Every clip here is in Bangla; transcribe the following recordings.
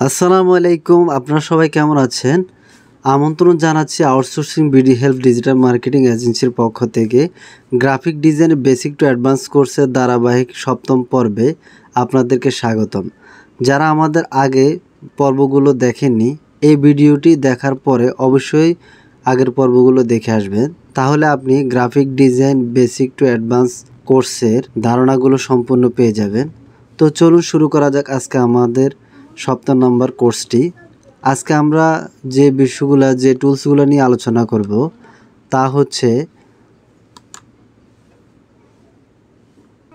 আসসালামু আলাইকুম, আপনারা সবাই কেমন আছেন? আমন্ত্রণ জানাচ্ছি outsourcing BD help digital marketing এজেন্সির পক্ষ থেকে গ্রাফিক ডিজাইনের বেসিক টু অ্যাডভান্স কোর্সের ধারাবাহিক সপ্তম পর্বে আপনাদেরকে স্বাগতম। যারা আমাদের আগে পর্বগুলো দেখেননি, এই ভিডিওটি দেখার পরে অবশ্যই আগের পর্বগুলো দেখে আসবেন, তাহলে আপনি graphic design basic to advance কোর্সের ধারণাগুলো সম্পূর্ণ পেয়ে যাবেন। তো চলুন শুরু করা যাক আজকে আমাদের সপ্তম নম্বর কোর্সটি। আজকে আমরা যে বিষয়গুলো যে টুলসগুলো নিয়ে আলোচনা করব তা হচ্ছে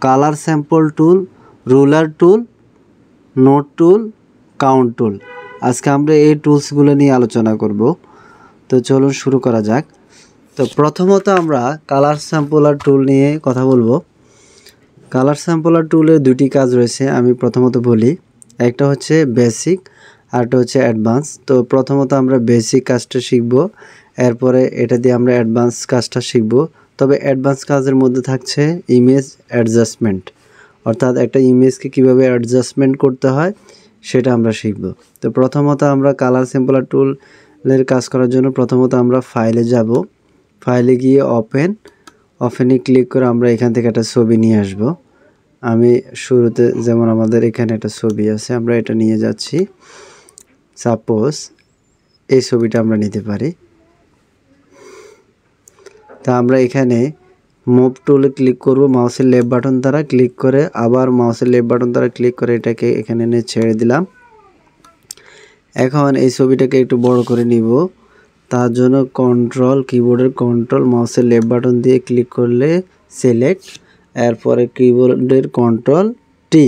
কালার স্যাম্পল টুল, রুলার টুল, নোট টুল, কাউন্ট টুল। আজকে আমরা এই টুলসগুলো নিয়ে আলোচনা করব। তো চলুন শুরু করা যাক। তো প্রথমত আমরা কালার স্যাম্পলার টুল নিয়ে কথা বলবো। কালার স্যাম্পলার টুলের দুটি কাজ রয়েছে, আমি প্রথমত বলি। একটা হচ্ছে বেসিক, আরটা হচ্ছে অ্যাডভান্স। তো প্রথমত আমরা বেসিক কাজটা শিখব, এরপরে এটা দিয়ে আমরা অ্যাডভান্স কাজটা শিখব। তবে অ্যাডভান্স কাজের মধ্যে থাকছে ইমেজ অ্যাডজাস্টমেন্ট, অর্থাৎ একটা ইমেজকে কিভাবে অ্যাডজাস্টমেন্ট করতে হয় সেটা আমরা শিখব। তো প্রথমত আমরা কালার স্যাম্পলার টুলের কাজ করার জন্য প্রথমত আমরা ফাইলে যাব। ফাইলে গিয়ে ওপেনে ক্লিক করে আমরা এখান থেকে একটা ছবি নিয়ে আসব। আমি শুরুতে যেমন আমাদের এখানে একটা ছবি আছে, আমরা এটা নিয়ে যাচ্ছি। সাপোজ এই ছবিটা আমরা নিতে পারি। তা আমরা এখানে মুভ টুলে ক্লিক করব, মাউসের লেফট বাটন দ্বারা ক্লিক করে আবার মাউসের লেফট বাটন দ্বারা ক্লিক করে এটাকে এখানে এনে ছেড়ে দিলাম। এখন এই ছবিটাকে একটু বড় করে নিব। তার জন্য কিবোর্ডের কন্ট্রোল মাউসের লেফট বাটন দিয়ে ক্লিক করলে সিলেক্ট, এরপরে কিবোর্ডের কন্ট্রোল টি,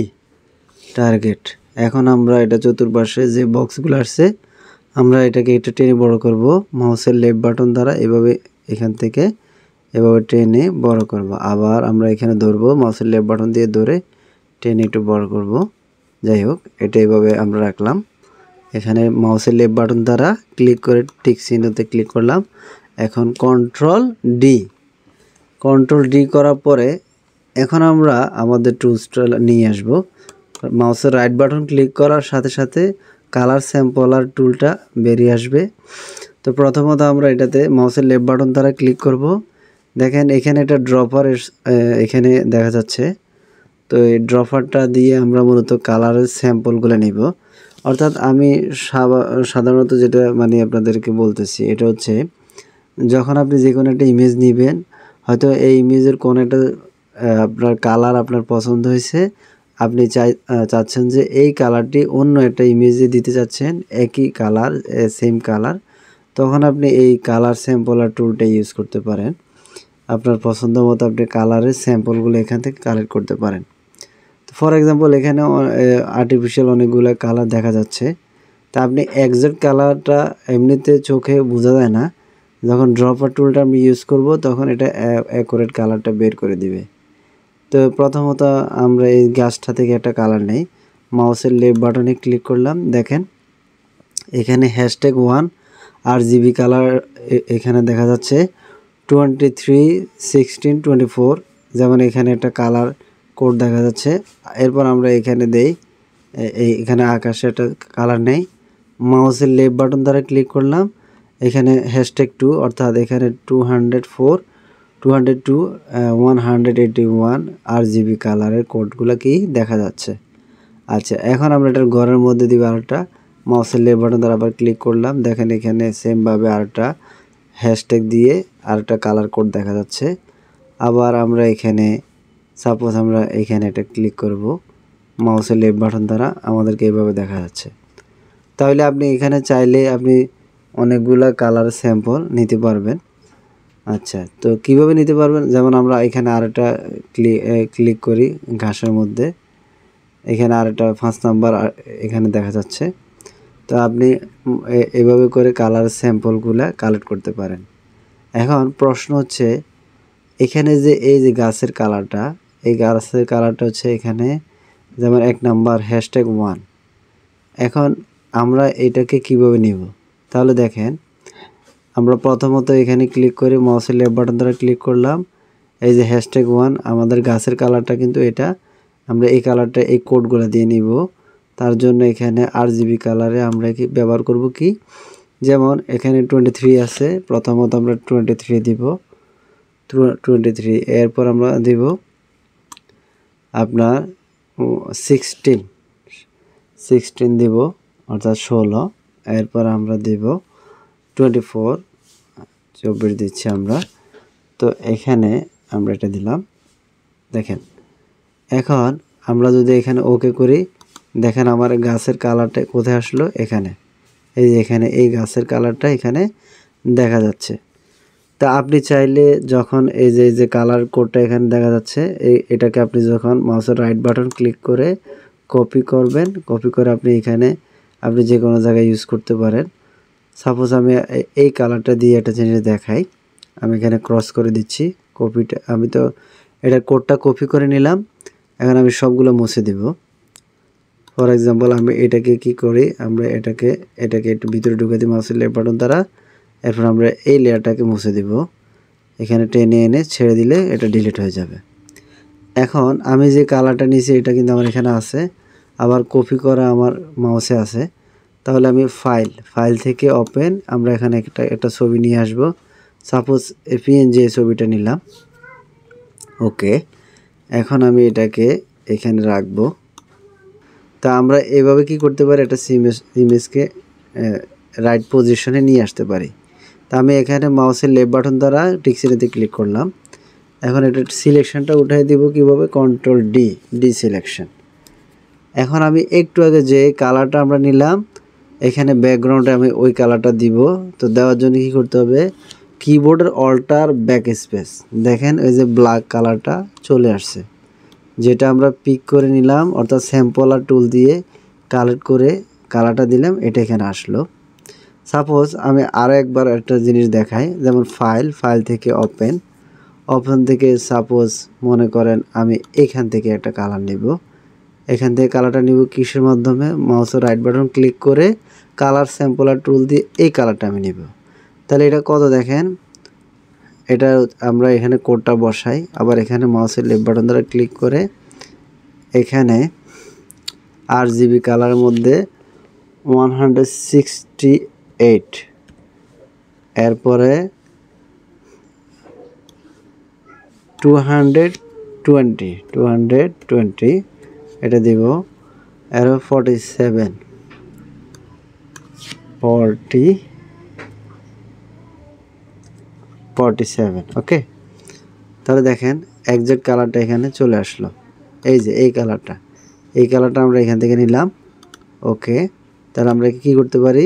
টার্গেট। এখন আমরা এটা চতুর্পাশে যে বক্সগুলো আসছে আমরা এটাকে একটু টেনে বড় করব মাউসের লেফট বাটন দ্বারা, এভাবে এখান থেকে এভাবে টেনে বড় করব। আবার আমরা এখানে ধরবো, মাউসের লেফট বাটন দিয়ে ধরে টেনে একটু বড় করব। যাই হোক, এটা এভাবে আমরা রাখলাম। এখানে মাউসের লেফট বাটন দ্বারা ক্লিক করে টিক চিহ্নতে ক্লিক করলাম। এখন কন্ট্রোল ডি করার পরে এখন আমরা আমাদের টুলসটা নিয়ে আসব। মাউসের রাইট বাটন ক্লিক করার সাথে সাথে কালার স্যাম্পলার টুলটা বেরিয়ে আসবে। তো প্রথমত আমরা এটাতে মাউসের লেফট বাটন দ্বারা ক্লিক করব। দেখেন এখানে একটা ড্রপার এখানে দেখা যাচ্ছে। তো এই ড্রপারটা দিয়ে আমরা মূলত কালারের স্যাম্পলগুলো নিব। অর্থাৎ আমি সাধারণত যেটা আপনাদেরকে বলতেছি, এটা হচ্ছে যখন আপনি যে কোনো একটা ইমেজ নেবেন, হয়তো এই ইমেজের কোনো একটা আপনার কালার আপনার পছন্দ হয়েছে, আপনি চাচ্ছেন যে এই কালারটি অন্য একটা ইমেজে দিতে চাচ্ছেন, একই কালার সেম কালার, তখন আপনি এই কালার স্যাম্পলার টুলটা ইউজ করতে পারেন। আপনার পছন্দ মতো আপনি কালারের স্যাম্পলগুলো এখান থেকে কালেক্ট করতে পারেন। তো ফর এক্সাম্পল এখানে আর্টিফিশিয়াল অনেকগুলো কালার দেখা যাচ্ছে। তা আপনি এক্সাক্ট কালারটা এমনিতে চোখে বোঝা যায় না, যখন ড্রপার টুলটা আমি ইউজ করব তখন এটা অ্যাকুরেট কালারটা বের করে দিবে। তো প্রথমত আমরা এই গাছটা থেকে একটা কালার নেই, মাউসের লেফট বাটনে ক্লিক করলাম। দেখেন এখানে #1 RGB কালার এখানে দেখা যাচ্ছে 23/16/24, যেমন এখানে একটা কালার কোড দেখা যাচ্ছে। এরপর আমরা এখানে দেই এখানে আকাশে একটা কালার নেই, মাউসের লেফট বাটন দ্বারা ক্লিক করলাম। এখানে #2 অর্থাৎ এখানে 181 RGB কালারের কোডগুলো কি দেখা যাচ্ছে। আচ্ছা, এখন আমরা এটার ঘরের মধ্যে দিব আরেকটা, মাউসের লেফট বাটন দ্বারা আবার ক্লিক করলাম। দেখেন এখানে সেমভাবে আরেকটা হ্যাশট্যাগ দিয়ে আরেকটা কালার কোড দেখা যাচ্ছে। আবার আমরা এখানে সাপোজ আমরা এখানে এটা ক্লিক করব, মাউসের লেফট বাটন দ্বারা আমাদেরকে এইভাবে দেখা যাচ্ছে। তাহলে আপনি এখানে চাইলে আপনি অনেকগুলা কালার স্যাম্পল নিতে পারবেন। আচ্ছা, তো কিভাবে নিতে পারবেন, যেমন আমরা এখানে আরেকটা ক্লিক করি ঘাসের মধ্যে, এখানে আরেকটা 5 নাম্বার এখানে দেখা যাচ্ছে। তো আপনি এভাবে করে কালার স্যাম্পলগুলো কালেক্ট করতে পারেন। এখন প্রশ্ন হচ্ছে এখানে যে এই যে গাছের কালারটা, এই গাছের কালারটা হচ্ছে এখানে যেমন 1 নাম্বার #1। এখন আমরা এটাকে কিভাবে নিব, তাহলে দেখেন আমরা প্রথমত এখানে ক্লিক করে মাউসের লেফট বাটন দ্বারা ক্লিক করলাম। এই যে #1 আমাদের গাছের কালারটা কিন্তু এটা, আমরা এই কালারটা এই কোডগুলো দিয়ে নিব। তার জন্য এখানে RGB কালারে আমরা কি ব্যবহার করব কি, যেমন এখানে 23 আছে, প্রথমত আমরা 23 দিব, 23, এরপর আমরা দিব আপনার 16 দিব, অর্থাৎ 16, এরপর আমরা দিব 24 দিচ্ছি আমরা। তো এখানে আমরা এটা দিলাম। দেখেন এখন আমরা যদি এখানে ওকে করি, দেখেন আমার গাছের কালারটা কোথায় আসলো, এখানে, এই যে এখানে এই গাছের কালারটা এখানে দেখা যাচ্ছে। তা আপনি চাইলে যখন এই যে কালার কোডটা এখানে দেখা যাচ্ছে, এটাকে আপনি যখন মাউসের রাইট বাটন ক্লিক করে কপি করবেন, কপি করে আপনি এখানে আপনি যে কোনো জায়গায় ইউজ করতে পারেন। সাপোজ আমি এই কালারটা দিয়ে একটা জিনিস দেখাই, আমি এখানে ক্রস করে দিচ্ছি, কপিটা আমি তো এটার কোডটা কপি করে নিলাম, এখন আমি সবগুলো মুছে দিব। ফর এক্সাম্পল আমি এটাকে কি করি, আমরা এটাকে একটু ভিতরে ঢুকে দিই মাউসের লেফট বাটন দ্বারা, এরপর আমরা এই লেয়ারটাকে মুছে দিব, এখানে টেনে এনে ছেড়ে দিলে এটা ডিলিট হয়ে যাবে। এখন আমি যে কালারটা নিয়েছি এটা কিন্তু আমার এখানে আছে, আবার কপি করা আমার মাউসে আছে। তাহলে আমি ফাইল থেকে ওপেন, আমরা এখানে একটা ছবি নিয়ে আসব, সাপোজ PNG ছবিটা নিলাম। ওকে, এখন আমি এটাকে এখানে রাখবো। তা আমরা এভাবে কি করতে পারি, একটা ইমেজকে রাইট পজিশনে নিয়ে আসতে পারি। তা আমি এখানে মাউসের লেফট বাটন দ্বারা টিকচিহ্নতে ক্লিক করলাম। এখন এটা সিলেকশনটা উঠাই দিব কিভাবে, কন্ট্রোল ডি সিলেকশন। এখন আমি একটু আগে যে কালারটা আমরা নিলাম, এখানে ব্যাকগ্রাউন্ডে আমি ওই কালারটা দিব। তো দেওয়ার জন্য কি করতে হবে, কিবোর্ডের অল্টার ব্যাক স্পেস, দেখেন ওই যে ব্ল্যাক কালারটা চলে আসছে, যেটা আমরা পিক করে নিলাম, অর্থাৎ স্যাম্পলার টুল দিয়ে কালেক্ট করে কালারটা দিলাম, এটা এখানে আসলো। সাপোজ আমি আরও একবার একটা জিনিস দেখাই, যেমন ফাইল থেকে ওপেন থেকে সাপোজ মনে করেন আমি এখান থেকে একটা কালার নিব, এখান থেকে কালারটা নিব কিসের মাধ্যমে, মাউসের রাইট বাটন ক্লিক করে কালার স্যাম্পলার টুল দিয়ে এই কালারটা আমি নিব। তাহলে এটা কত দেখেন, এটা আমরা এখানে কোডটা বসাই, আবার এখানে মাউসের লেফট বাটন দ্বারা ক্লিক করে এখানে RGB কালারের মধ্যে 168, এরপরে 220 এটা দিব, আরও 47, ওকে। তাহলে দেখেন একজ্যাক্ট কালারটা এখানে চলে আসলো, এই যে এই কালারটা আমরা এখান থেকে নিলাম। ওকে, তাহলে আমরা কি করতে পারি,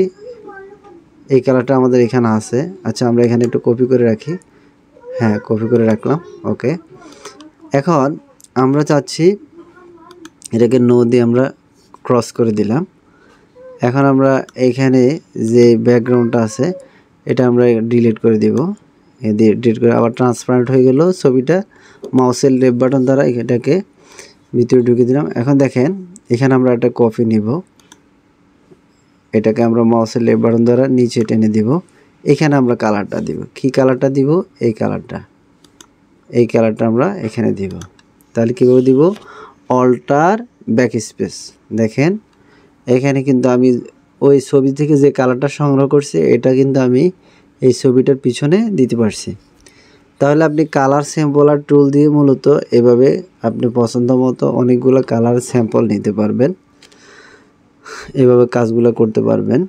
এই কালারটা আমাদের এখানে আছে, আচ্ছা আমরা এখানে একটু কপি করে রাখি, হ্যাঁ কপি করে রাখলাম। ওকে, এখন আমরা চাচ্ছি এটাকে নো দিয়ে আমরা ক্রস করে দিলাম। এখন আমরা এইখানে যে ব্যাকগ্রাউন্ডটা আছে এটা আমরা ডিলিট করে দিব, ডিলিট করে আবার ট্রান্সপারেন্ট হয়ে গেল ছবিটা, মাউসের লেফট বাটন দ্বারা এটাকে ভিতরে ঢুকে দিলাম। এখন দেখেন এখানে আমরা একটা কপি নিব, এটাকে আমরা মাউসের লেফট বাটন দ্বারা নিচে টেনে দিব, এখানে আমরা কালারটা দিব, কি কালারটা দিব, এই কালারটা আমরা এখানে দিব। তাহলে কীভাবে দিব, অল্টার ব্যাক স্পেস, দেখেন এখানে কিন্তু আমি ওই ছবি থেকে যে কালারটা সংগ্রহ করছি এটা কিন্তু আমি এই ছবিটার পিছনে দিতে পারছি। তাহলে আপনি কালার স্যাম্পলার টুল দিয়ে মূলত এভাবে আপনি পছন্দ মতো অনেকগুলো কালার স্যাম্পল নিতে পারবেন, এভাবে কাজগুলো করতে পারবেন।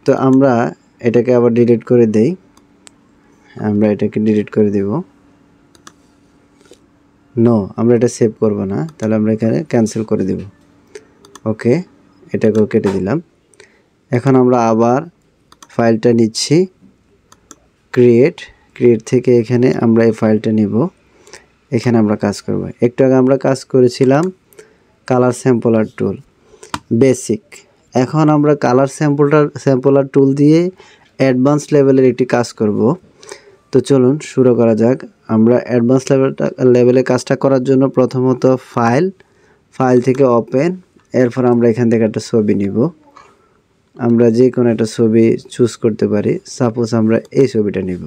তো আমরা এটাকে আবার ডিলিট করে দেই, আমরা এটাকে ডিলিট করে দেব, নো আমরা এটা সেভ করব না, তাহলে আমরা এখানে ক্যান্সেল করে দেব। ওকে, এটাকেও কেটে দিলাম। এখন আমরা আবার ফাইলটা নিচ্ছি, ক্রিয়েট থেকে এখানে আমরা এই ফাইলটা নিব, এখানে আমরা কাজ করব। একটু আগে আমরা কাজ করেছিলাম কালার স্যাম্পলার টুল বেসিক, এখন আমরা কালার স্যাম্পলার টুল দিয়ে অ্যাডভান্স লেভেলের একটি কাজ করব। তো চলুন শুরু করা যাক। আমরা অ্যাডভান্স লেভেলে কাজটা করার জন্য প্রথমত ফাইল থেকে ওপেন, এরপর আমরা এখান থেকে একটা ছবি নিব, আমরা যে কোনো একটা ছবি চুজ করতে পারি, সাপোজ আমরা এই ছবিটা নিব।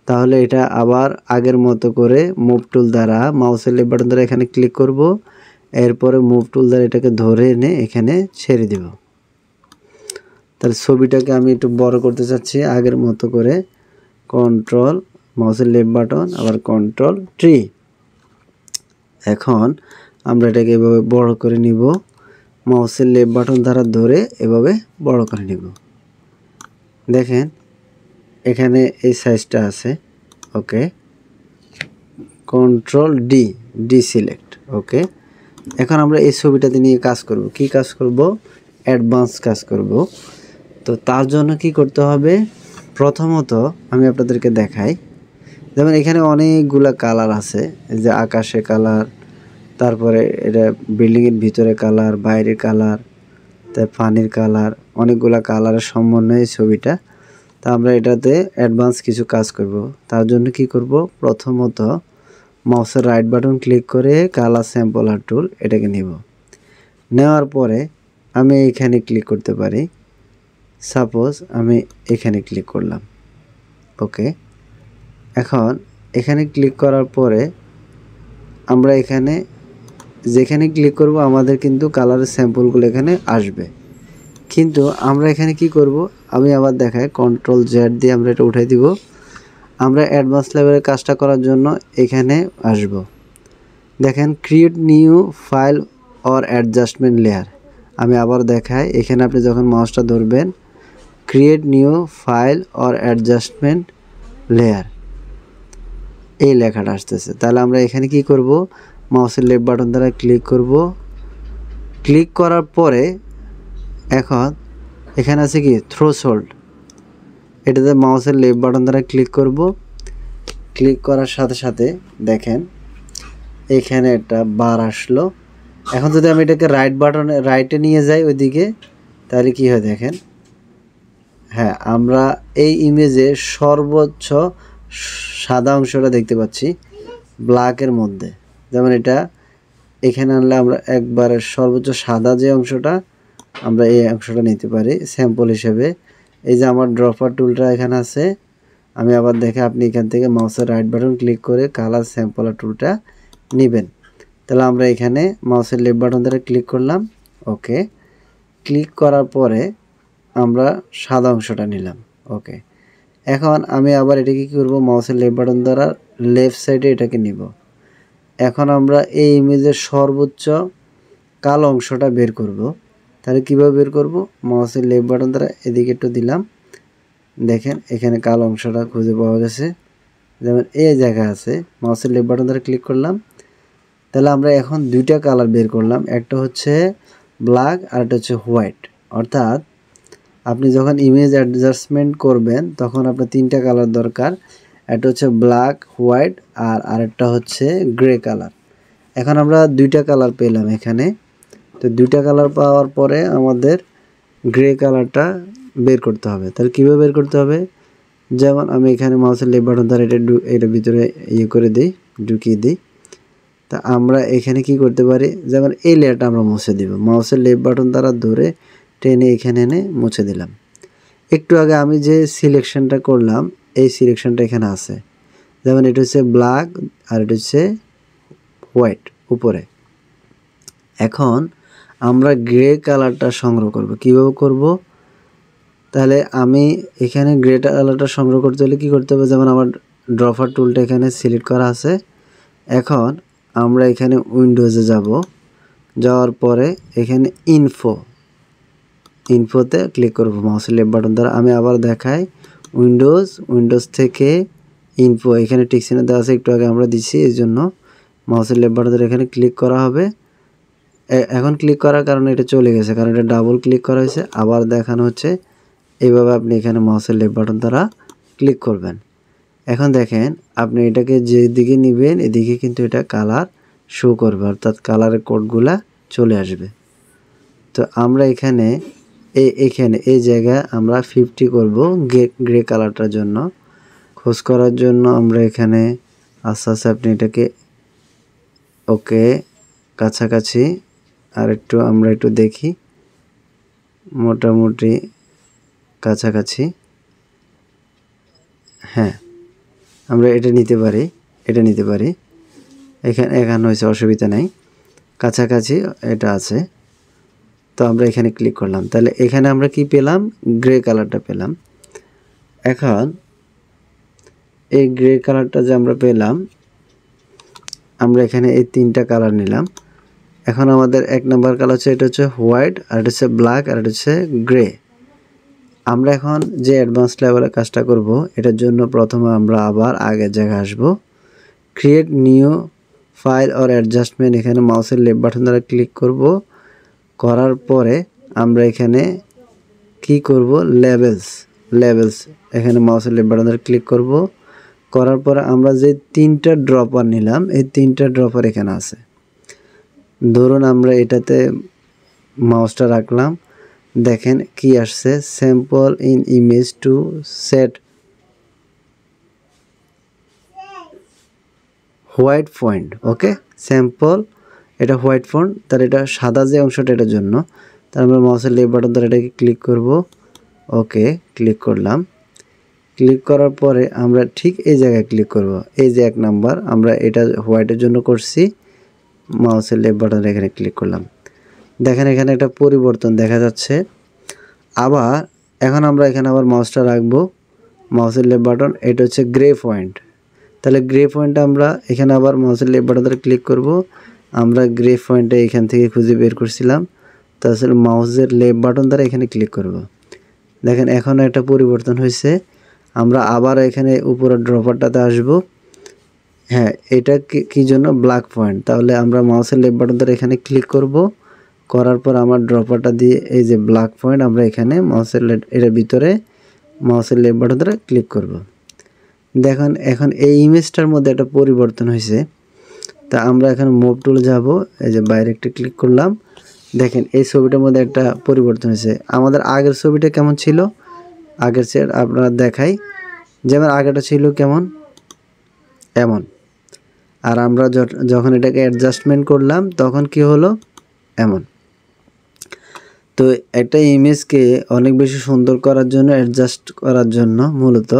তাহলে এটা আবার আগের মতো করে মুভ টুল দ্বারা মাউসের লেফট বাটন দ্বারা এখানে ক্লিক করব, এরপরে মুভ টুল দ্বারা এটাকে ধরে এনে এখানে ছেড়ে দিব। তাহলে ছবিটাকে আমি একটু বড় করতে চাচ্ছি আগের মতো করে, কন্ট্রোল মাউসের লেফট বাটন আবার কন্ট্রোল ট্রি। এখন আমরা এটাকে এভাবে বড় করে নিব, মাউসের লেফট বাটন দ্বারা ধরে এভাবে বড় করে নিব। দেখেন এখানে এই সাইজটা আছে। ওকে, কন্ট্রোল ডি, সিলেক্ট। ওকে, এখন আমরা এই ছবিটাতে নিয়ে কাজ করব। কি কাজ করব? অ্যাডভান্স কাজ করব। তো তার জন্য কি করতে হবে? প্রথমত আমি আপনাদেরকে দেখাই, যেমন এখানে অনেকগুলা কালার আছে, এই যে আকাশে কালার, তারপরে এটা বিল্ডিংয়ের ভিতরে কালার, বাইরের কালার, তাই পানির কালার, অনেকগুলা কালারের সমন্বয়ে ছবিটা। তা আমরা এটাতে অ্যাডভান্স কিছু কাজ করব। তার জন্য কি করব? প্রথমত মাউসের রাইট বাটন ক্লিক করে কালার স্যাম্পলার টুল এটাকে নিব। নেওয়ার পরে আমি এখানে ক্লিক করতে পারি। সাপোজ আমি এখানে ক্লিক করলাম। ওকে, এখন এখানে ক্লিক করার পরে আমরা এখানে যেখানে ক্লিক করব আমাদের কিন্তু কালারের স্যাম্পলগুলো এখানে আসবে। কিন্তু আমরা এখানে কি করব? আমি আবার দেখাই, কন্ট্রোল জেড দিয়ে আমরা এটা উঠাই দিব। আমরা অ্যাডভান্স লেভেলের কাজটা করার জন্য এখানে আসব। দেখেন create new file or adjustment layer. আমি আবার দেখাই, এখানে আপনি যখন মাউসটা ধরবেন, create new file or adjustment layer, এই লেখাটা আসতেছে। তাহলে আমরা এখানে কি করব? মাউসের লেফট বাটন দ্বারা ক্লিক করব। ক্লিক করার পরে এখন এখানে আছে কি থ্রেশহোল্ড, এটাতে মাউসের লেফট বাটন দ্বারা ক্লিক করব। ক্লিক করার সাথে সাথে দেখেন এখানে একটা বার আসলো। এখন যদি আমি এটাকে রাইট বাটনে রাইটে নিয়ে যাই ওইদিকে, তাহলে কি হয় দেখেন, হ্যাঁ আমরা এই ইমেজে সর্বোচ্চ সাদা অংশটা দেখতে পাচ্ছি ব্ল্যাকের মধ্যে। যেমন এটা এখানে আনলে আমরা একবারে সর্বোচ্চ সাদা যে অংশটা, আমরা এই অংশটা নিতে পারি স্যাম্পল হিসেবে। এই যে আমার ড্রপার টুলটা এখানে আছে, আমি আবার দেখে আপনি এখান থেকে মাউসের রাইট বাটন ক্লিক করে কালার স্যাম্পলার টুলটা নেবেন। তাহলে আমরা এখানে মাউসের লেফট বাটন দ্বারা ক্লিক করলাম। ওকে, ক্লিক করার পরে আমরা সাদা অংশটা নিলাম। ওকে, এখন আমি আবার এটাকে কী করবো? মাউসের লেফট বাটন দ্বারা লেফট সাইডে এটাকে নিব। এখন আমরা এই ইমেজের সর্বোচ্চ কালো অংশটা বের করব। তাহলে কীভাবে বের করব? মাউসের লেফট বাটন দ্বারা এদিকে একটু দিলাম, দেখেন এখানে কালো অংশটা খুঁজে পাওয়া গেছে। যেমন এই জায়গা আছে, মাউসের লেফট বাটন দ্বারা ক্লিক করলাম। তাহলে আমরা এখন দুইটা কালার বের করলাম, একটা হচ্ছে ব্ল্যাক আর একটা হচ্ছে হোয়াইট। অর্থাৎ আপনি যখন ইমেজ অ্যাডজাস্টমেন্ট করবেন তখন আপনার তিনটা কালার দরকার, একটা হচ্ছে ব্ল্যাক, হোয়াইট আর আরেকটা হচ্ছে গ্রে কালার। এখন আমরা দুইটা কালার পেলাম এখানে। তো দুইটা কালার পাওয়ার পরে আমাদের গ্রে কালারটা বের করতে হবে। তাহলে কীভাবে বের করতে হবে? যেমন আমি এখানে মাউসের লেফট বাটন দ্বারা এটা ভিতরে ইয়ে করে দিই, ঢুকিয়ে দিই। তা আমরা এখানে কি করতে পারি? যেমন এই লেয়ারটা আমরা মুছে দিব, মাউসের লেফট বাটন দ্বারা ধরে টেনে এখানে এনে মুছে দিলাম। একটু আগে আমি যে সিলেকশনটা করলাম এই সিলেকশনটা এখানে আছে। যেমন এটা হচ্ছে ব্ল্যাক আর এটা হচ্ছে হোয়াইট উপরে। এখন আমরা গ্রে কালারটা সংগ্রহ করব। কিভাবে করব? তাহলে আমি এখানে গ্রে কালারটা সংগ্রহ করতে হলে কী করতে হবে? যেমন আমার ড্রপার টুলটা এখানে সিলেক্ট করা আছে। এখন আমরা এখানে উইন্ডোজে যাব, যাওয়ার পরে এখানে ইনফোতে ক্লিক করব মাউসের লেফট বাটন দ্বারা। আমি আবার দেখাই, উইন্ডোজ থেকে ইনফো, এখানে টিক চিহ্ন দেওয়া আছে, একটু আগে আমরা দিচ্ছি, এই জন্য মাউসের লেফট বাটন দ্বারা এখানে ক্লিক করা হবে। এখন ক্লিক করার কারণে এটা চলে গেছে, কারণ এটা ডাবল ক্লিক করা হয়েছে। আবার দেখানো হচ্ছে, এইভাবে আপনি এখানে মাউসের লেফট বাটন দ্বারা ক্লিক করবেন। এখন দেখেন আপনি এটাকে যেদিকে নেবেন এদিকে কিন্তু এটা কালার শো করবে, অর্থাৎ কালারের কোডগুলা চলে আসবে। তো আমরা এখানে এই জায়গায় আমরা 50 করব গ্রে কালারটার জন্য। খোঁজ করার জন্য আমরা এখানে আস্তে আস্তে আপনি এটাকে ওকে কাছাকাছি আর আমরা একটু দেখি, মোটামুটি কাছাকাছি। হ্যাঁ, আমরা এটা নিতে পারি, এখানে হয়েছে, অসুবিধা নাই। কাছাকাছি এটা আছে। তো আমরা এখানে ক্লিক করলাম, তাহলে এখানে আমরা কি পেলাম, গ্রে কালারটা পেলাম। এখন এই গ্রে কালারটা যে আমরা পেলাম, আমরা এখানে এই 3টা কালার নিলাম। এখন আমাদের 1 নম্বর কালার হচ্ছে, এটা হচ্ছে হোয়াইট, আর এটা হচ্ছে ব্ল্যাক, আর এটা হচ্ছে গ্রে। আমরা এখন যে অ্যাডভান্স লেভেলের কাজটা করব, এটার জন্য প্রথমে আমরা আবার আগের জায়গায় আসব, create new file or adjustment, এখানে মাউসের লেফট বাটন দ্বারা ক্লিক করব। করার পরে আমরা এখানে কি করব, লেভেলস এখানে মাউসের লেফট বাটন দ্বারা ক্লিক করব। করার পরে আমরা যে 3টা ড্রপার নিলাম, এই 3টা ড্রপার এখানে আছে। ধরুন আমরা এটাতে মাউসটা রাখলাম, দেখেন কি আসছে, sample in image to set white font. Okay, sample, এটা হোয়াইট ফন্ট, তার এটা সাদা যে অংশটা এটার জন্য। তার আমরা মাউসের লেফট বাটন দ্বারা এটাকে ক্লিক করব। ওকে, ক্লিক করলাম। ক্লিক করার পরে আমরা ঠিক এই জায়গায় ক্লিক করব, এই যে 1 নাম্বার আমরা এটা হোয়াইটের জন্য করছি, মাউসের লেফট বাটন এখানে ক্লিক করলাম। দেখেন এখানে একটা পরিবর্তন দেখা যাচ্ছে। আবার এখন আমরা এখানে আবার মাউসটা রাখবো, মাউসের লেফট বাটন, এটা হচ্ছে গ্রে পয়েন্ট। তাহলে গ্রে পয়েন্টটা আমরা এখানে আবার মাউসের লেফট বাটন দ্বারা ক্লিক করব। আমরা গ্রে পয়েন্টটা এখান থেকে খুঁজে বের করছিলাম, তাহলে মাউসের লেফট বাটন দ্বারা এখানে ক্লিক করব। দেখেন এখন একটা পরিবর্তন হয়েছে। আমরা আবার এখানে উপরের ড্রপারটাতে আসব। হ্যাঁ, এটা কি জন্য, ব্ল্যাক পয়েন্ট। তাহলে আমরা মাউসের লেফট বাটন দ্বারা এখানে ক্লিক করব। করার পর আমার ড্রপারটা দিয়ে এই যে ব্ল্যাক পয়েন্ট, আমরা এখানে মাউসের এর ভিতরে মাউসের লেফট বাটন দ্বারা ক্লিক করব। দেখুন এখন এই ইমেজটার মধ্যে একটা পরিবর্তন হয়েছে। তা আমরা এখানে মুভ টুলে যাব, এই যে বাইরে একটা ক্লিক করলাম। দেখেন এই ছবিটার মধ্যে একটা পরিবর্তন হয়েছে। আমাদের আগের ছবিটা কেমন ছিল, আগের চেয়ে আপনারা দেখাই, যেমন আগেটা ছিল কেমন, এমন। আর আমরা যখন এটাকে অ্যাডজাস্টমেন্ট করলাম তখন কি হলো, এমন। তো একটা ইমেজকে অনেক বেশি সুন্দর করার জন্য, অ্যাডজাস্ট করার জন্য মূলত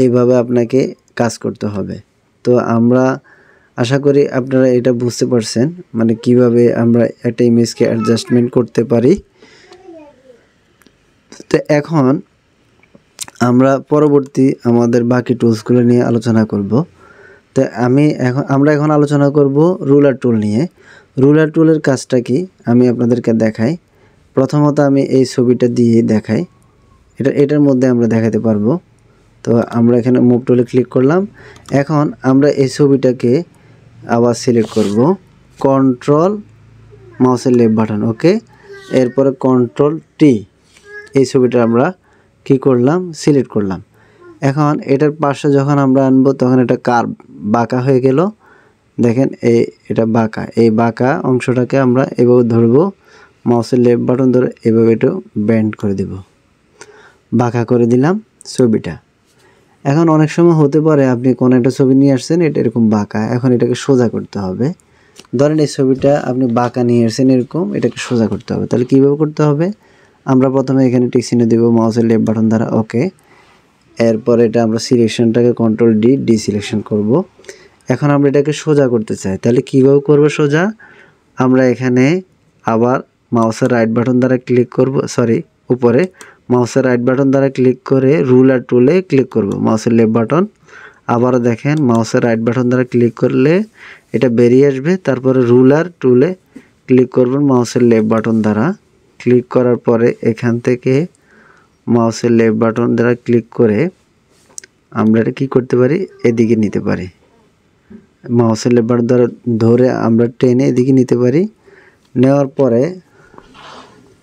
এইভাবে আপনাকে কাজ করতে হবে। তো আমরা আশা করি আপনারা এটা বুঝতে পারছেন, মানে কিভাবে আমরা একটা ইমেজকে অ্যাডজাস্টমেন্ট করতে পারি। তো এখন আমরা পরবর্তী আমাদের বাকি টুলসগুলো নিয়ে আলোচনা করব। তো আমরা এখন আলোচনা করব রুলার টুল নিয়ে। রুলার টুলের কাজটা কি আমি আপনাদেরকে দেখাই। প্রথমত আমি এই ছবিটা দিয়ে দেখাই, এটার মধ্যে আমরা দেখাতে পারবো। তো আমরা এখানে মুভ টুলে ক্লিক করলাম। এখন আমরা এই ছবিটাকে আবার সিলেক্ট করব, কন্ট্রোল মাউসের লেফট বাটন, ওকে। এরপরে কন্ট্রোল টি, এই ছবিটা আমরা কি করলাম, সিলেক্ট করলাম। এখন এটার পাশে যখন আমরা আনবো তখন এটা কার্ভ, বাঁকা হয়ে গেল। দেখেন এটা বাঁকা, এই বাঁকা অংশটাকে আমরা এভাবে ধরবো, মাউসের লেফট বাটন ধরে এভাবে একটু বেন্ড করে দেব, বাঁকা করে দিলাম ছবিটা। এখন অনেক সময় হতে পারে আপনি কোনো একটা ছবি নিয়ে আসছেন, এটা এরকম বাঁকা, এখন এটাকে সোজা করতে হবে। ধরেন এই ছবিটা আপনি বাঁকা নিয়ে আসছেন এরকম, এটাকে সোজা করতে হবে। তাহলে কীভাবে করতে হবে, আমরা প্রথমে এখানে টিক চিহ্ন দেব মাউসের লেফট বাটন দ্বারা, ওকে। এরপর এটা আমরা সিলেকশনটাকে কন্ট্রোল ডি সিলেকশন করব। এখন আমরা এটাকে সোজা করতে চাই, তাহলে কীভাবে করব সোজা, আমরা এখানে আবার মাউসের রাইট বাটন দ্বারা ক্লিক করব, উপরে মাউসের রাইট বাটন দ্বারা ক্লিক করে রুলার টুলে ক্লিক করব, মাউসের লেফট বাটন। আবারও দেখেন মাউসের রাইট বাটন দ্বারা ক্লিক করলে এটা বেরিয়ে আসবে। তারপরে রুলার টুলে ক্লিক করবেন মাউসের লেফট বাটন দ্বারা। ক্লিক করার পরে এখান থেকে মাউসের লেফট বাটন দ্বারা ক্লিক করে আমরা এটা কী করতে পারি, এদিকে নিতে পারি। মাউসের লেফট বাটন দ্বারা ধরে আমরা টেনে এদিকে নিতে পারি। নেওয়ার পরে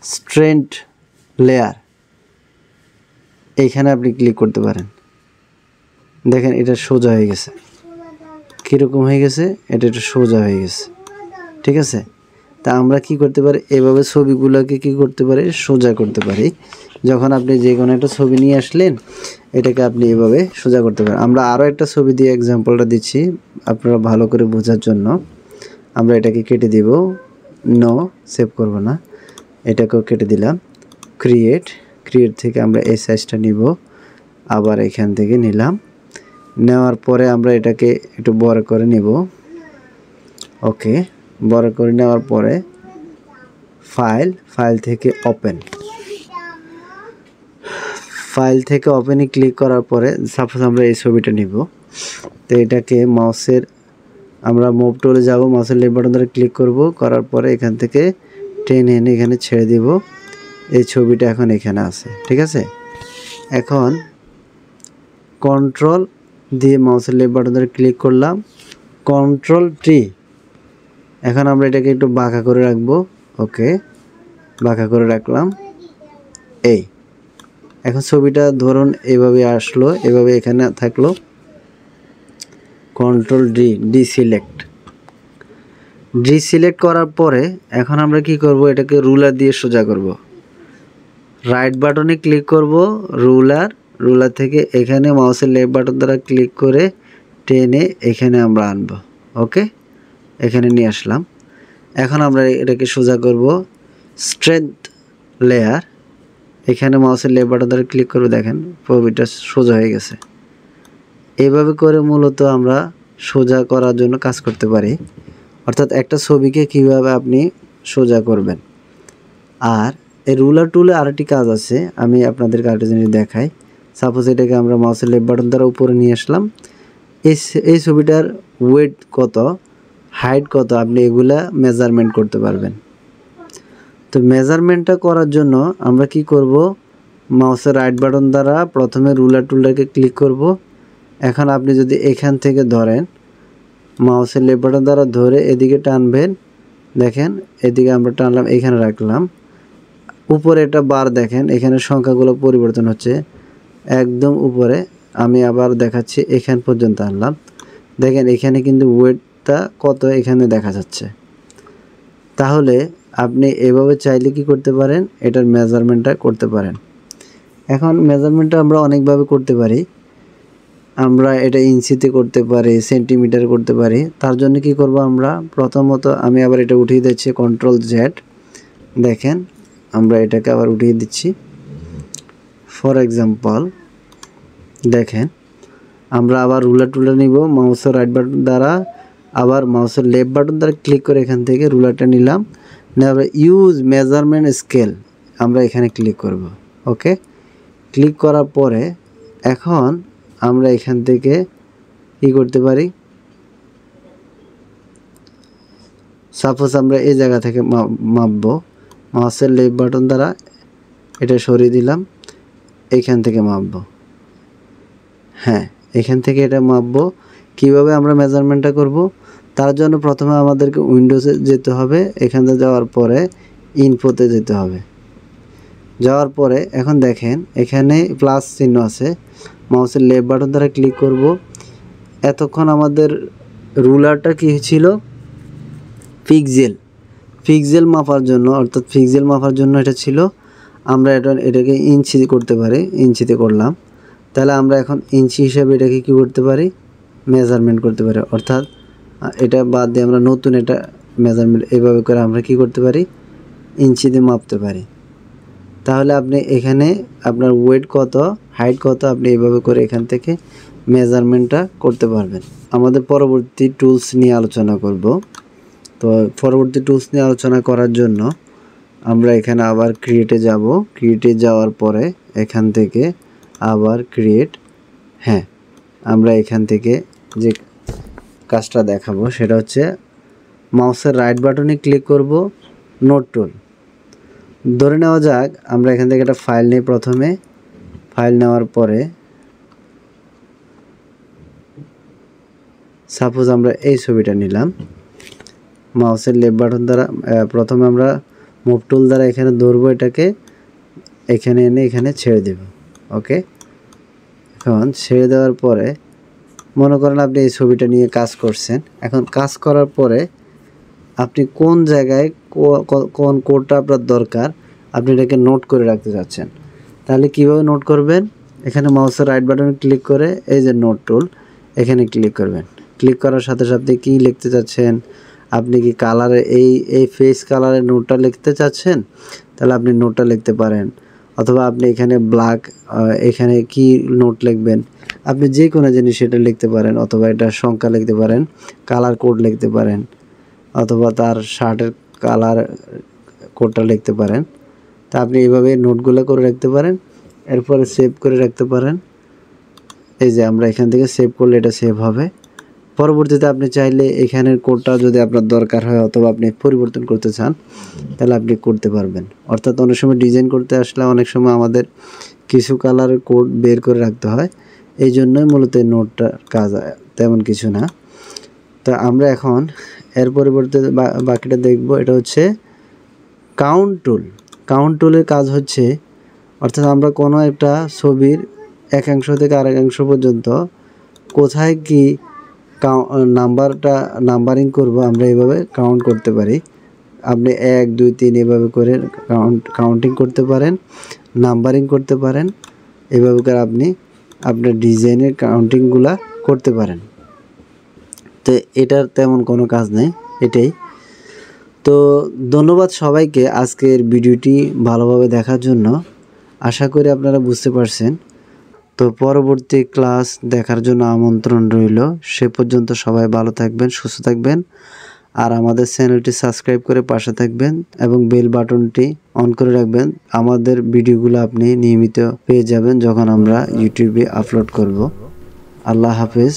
স্ট্রেন্ট লেয়ার, এইখানে আপনি ক্লিক করতে পারেন। দেখেন এটা সোজা হয়ে গেছে, কীরকম হয়ে গেছে, এটা সোজা হয়ে গেছে, ঠিক আছে। তা আমরা কি করতে পারি, এভাবে ছবিগুলোকে কি করতে পারি, সোজা করতে পারি। যখন আপনি যে কোনো একটা ছবি নিয়ে আসলেন, এটাকে আপনি এভাবে সোজা করতে পারেন। আমরা আরও একটা ছবি দিয়ে এক্সাম্পলটা দিচ্ছি আপনারা ভালো করে বোঝার জন্য। আমরা এটাকে কেটে দিব, নো সেভ করব না, এটাকেও কেটে দিলাম। ক্রিয়েট থেকে আমরা এই সাইজটা নিব, আবার এখান থেকে নিলাম। নেওয়ার পরে আমরা এটাকে একটু বড় করে নিব, ওকে। বড় করে নেওয়ার পরে ফাইল থেকে ওপেনে ক্লিক করার পরে সাপোজ আমরা এই ছবিটা নিব। তো এটাকে মাউসের আমরা মুভ টুলে যাব, মাউসের লেফট বাটন ধরে ক্লিক করব, করার পরে এখান থেকে টেনে এনে এখানে ছেড়ে দিব। এই ছবিটা এখন এখানে আছে, ঠিক আছে। এখন কন্ট্রোল দিয়ে মাউসের লেফট বাটন ধরে ক্লিক করলাম, কন্ট্রোল টি। এখন আমরা এটাকে একটু বাঁকা করে রাখবো, ওকে, বাঁকা করে রাখলাম। এই এখন ছবিটা ধরুন এভাবে আসলো, এভাবে এখানে থাকলো। কন্ট্রোল ডি সিলেক্ট করার পরে এখন আমরা কি করব, এটাকে রুলার দিয়ে সোজা করব। রাইট বাটনে ক্লিক করব, রুলার থেকে এখানে মাউসের লেফট বাটন দ্বারা ক্লিক করে টেনে এখানে আমরা আনব, ওকে, এখানে নিয়ে আসলাম। এখন আমরা এটাকে সোজা করব, স্ট্রেংথ লেয়ার, এখানে মাউসের লেফট বাটন দ্বারা ক্লিক করে দেখেন ছবিটা সোজা হয়ে গেছে। এইভাবে করে মূলত আমরা সোজা করার জন্য কাজ করতে পারি, অর্থাৎ একটা ছবিকে কিভাবে আপনি সোজা করবেন। আর এই রুলার টুলে আরেকটি কাজ আছে, আমি আপনাদেরকে আরেকটা জিনিস দেখাই। সাপোজ এটাকে আমরা মাউসের লেফট বাটন দ্বারা উপরে নিয়ে আসলাম। এই ছবিটার ওয়েট কত, হাইট কত, আপনি এগুলা মেজারমেন্ট করতে পারবেন। তো মেজারমেন্টটা করার জন্য আমরা কি করব, মাউসের রাইট বাটন দ্বারা প্রথমে রুলার টুলটাকে ক্লিক করব। এখন আপনি যদি এখান থেকে ধরেন, মাউসের লেফট বাটন দ্বারা ধরে এদিকে টানবেন, দেখেন এদিকে আমরা টানলাম, এখানে রাখলাম। উপরে একটা বার দেখেন, এখানে সংখ্যাগুলো পরিবর্তন হচ্ছে একদম উপরে। আমি আবার দেখাচ্ছি, এখান পর্যন্ত আনলাম, দেখেন এখানে কিন্তু ওয়েটটা কত এখানে দেখা যাচ্ছে। তাহলে আপনি এভাবে চাইলে কি করতে পারেন, এটার মেজারমেন্টটা করতে পারেন। এখন মেজারমেন্টটা আমরা অনেকভাবে করতে পারি। আমরা এটা ইঞ্চিতে করতে পারি, সেন্টিমিটার করতে পারি। তার জন্য কি করব, আমরা প্রথমত আমি আবার এটা উঠিয়ে দিচ্ছি, কন্ট্রোল জেড, দেখেন আমরা এটাকে আবার উঠিয়ে দিচ্ছি। ফর এক্সাম্পল দেখেন আমরা আবার রুলার নিব, মাউসের রাইট বাটন দ্বারা আবার মাউসের লেফট বাটন দ্বারা ক্লিক করে এখান থেকে রুলারটা নিলাম, আমরা ইউজ মেজারমেন্ট স্কেল আমরা এখানে ক্লিক করব, ওকে। ক্লিক করার পরে এখন আমরা এখান থেকে কি করতে পারি, সাপোজ আমরা এই জায়গা থেকে মাপবো, মাউসের লেফট বাটন দ্বারা এটা সরিয়ে দিলাম, এখান থেকে মাপবো। হ্যাঁ, এখান থেকে এটা মাপবো। কিভাবে আমরা মেজারমেন্টটা করব, তার জন্য প্রথমে আমাদেরকে উইন্ডোজে যেতে হবে, এখানে যাওয়ার পরে ইনফোতে যেতে হবে। যাওয়ার পরে এখন দেখেন এখানে প্লাস চিহ্ন আছে, মাউসের লেফট বাটন দ্বারা ক্লিক করব। এতক্ষণ আমাদের রুলারটা কি ছিল, পিক্সেল মাপার জন্য, অর্থাৎ পিক্সেল মাপার জন্য এটা ছিল। আমরা এটাকে ইঞ্চি করতে পারি, ইঞ্চিতে করলাম। তাহলে আমরা এখন ইঞ্চি হিসাবে এটাকে কি করতে পারি, মেজারমেন্ট করতে পারি। অর্থাৎ এটা বাদ দিয়ে আমরা নতুন এটা মেজারমেন্ট এইভাবে করে আমরা কি করতে পারি, ইঞ্চিতে মাপতে পারি। তাহলে আপনি এখানে আপনার ওয়েট কত, হাইট কত, আপনি এইভাবে করে এখান থেকে মেজারমেন্টটা করতে পারবেন। আমাদের পরবর্তী টুলস নিয়ে আলোচনা করব। তো পরবর্তী টুলস নিয়ে আলোচনা করার জন্য আমরা এখানে আবার ক্রিয়েটে যাব। ক্রিয়েটে যাওয়ার পরে এখান থেকে আবার ক্রিয়েট, হ্যাঁ, আমরা এখান থেকে যে কাজটা দেখাবো সেটা হচ্ছে মাউসের রাইট বাটনে ক্লিক করব, নোট টুল। ধরে নেওয়া যাক আমরা এখান থেকে একটা ফাইল নিই। প্রথমে ফাইল নেওয়ার পরে সাপোজ আমরা এই ছবিটা নিলাম, মাউসের লেফট বাটন দ্বারা প্রথমে আমরা মুভ টুল দ্বারা এখানে ধরবো, এটাকে এখানে এনে এখানে ছেড়ে দেব, ওকে। এখন ছেড়ে দেওয়ার পরে মনে করেন আপনি এই ছবিটা নিয়ে কাজ করছেন। এখন কাজ করার পরে আপনি কোন জায়গায় কোন কোডটা আপনার দরকার, আপনি এটাকে নোট করে রাখতে চাচ্ছেন। তাহলে কিভাবে নোট করবেন, এখানে মাউসের রাইট বাটনে ক্লিক করে এই যে নোট টুল, এখানে ক্লিক করবেন। ক্লিক করার সাথে সাথে কি লিখতে চাচ্ছেন, আপনি কি কালারে এই ফেস কালারের নোটটা লিখতে চাচ্ছেন, তাহলে আপনি নোটটা লিখতে পারেন। অথবা আপনি এখানে ব্ল্যাক, এখানে কি নোট লিখবেন, আপনি যে কোনো জিনিস এটা লিখতে পারেন। অথবা এটা সংখ্যা লিখতে পারেন, কালার কোড লিখতে পারেন, অথবা তার শার্টের কালার কোডটা লিখতে পারেন। তা আপনি এইভাবে নোটগুলো করে রাখতে পারেন, এরপরে সেভ করে রাখতে পারেন। এই যে আমরা এখান থেকে সেভ করলে এটা সেভ হবে। পরবর্তীতে আপনি চাইলে এখানের কোডটা যদি আপনার দরকার হয় অথবা আপনি পরিবর্তন করতে চান তাহলে আপনি করতে পারবেন। অর্থাৎ অনেক সময় ডিজাইন করতে আসলে অনেক সময় আমাদের কিছু কালারের কোড বের করে রাখতে হয়, এই জন্যই মূলত এই নোটটার কাজ, তেমন কিছু না। তো আমরা এখন এর পরিবর্তে বাকিটা দেখব। এটা হচ্ছে কাউন্ট টুল। কাউন্ট টুলের কাজ হচ্ছে, অর্থাৎ আমরা কোনো একটা ছবির একাংশ থেকে আরেকাংশ পর্যন্ত কোথায় কি নাম্বারিং করব আমরা এইভাবে কাউন্ট করতে পারি। আপনি 1 2 3 এভাবে করে কাউন্টিং করতে পারেন, নাম্বারিং করতে পারেন। এভাবে করে আপনি আপনার ডিজাইনের কাউন্টিংগুলা করতে পারেন। তো এটার তেমন কোনো কাজ নেই, এটাই। তো ধন্যবাদ সবাইকে আজকের ভিডিওটি ভালোভাবে দেখার জন্য। আশা করি আপনারা বুঝতে পারছেন। তো পরবর্তী ক্লাস দেখার জন্য আমন্ত্রণ রইল। সে পর্যন্ত সবাই ভালো থাকবেন, সুস্থ থাকবেন, আর আমাদের চ্যানেলটি সাবস্ক্রাইব করে পাশে থাকবেন এবং বেল বাটনটি অন করে রাখবেন। আমাদের ভিডিওগুলো আপনি নিয়মিত পেয়ে যাবেন যখন আমরা ইউটিউবে আপলোড করব। আল্লাহ হাফেজ।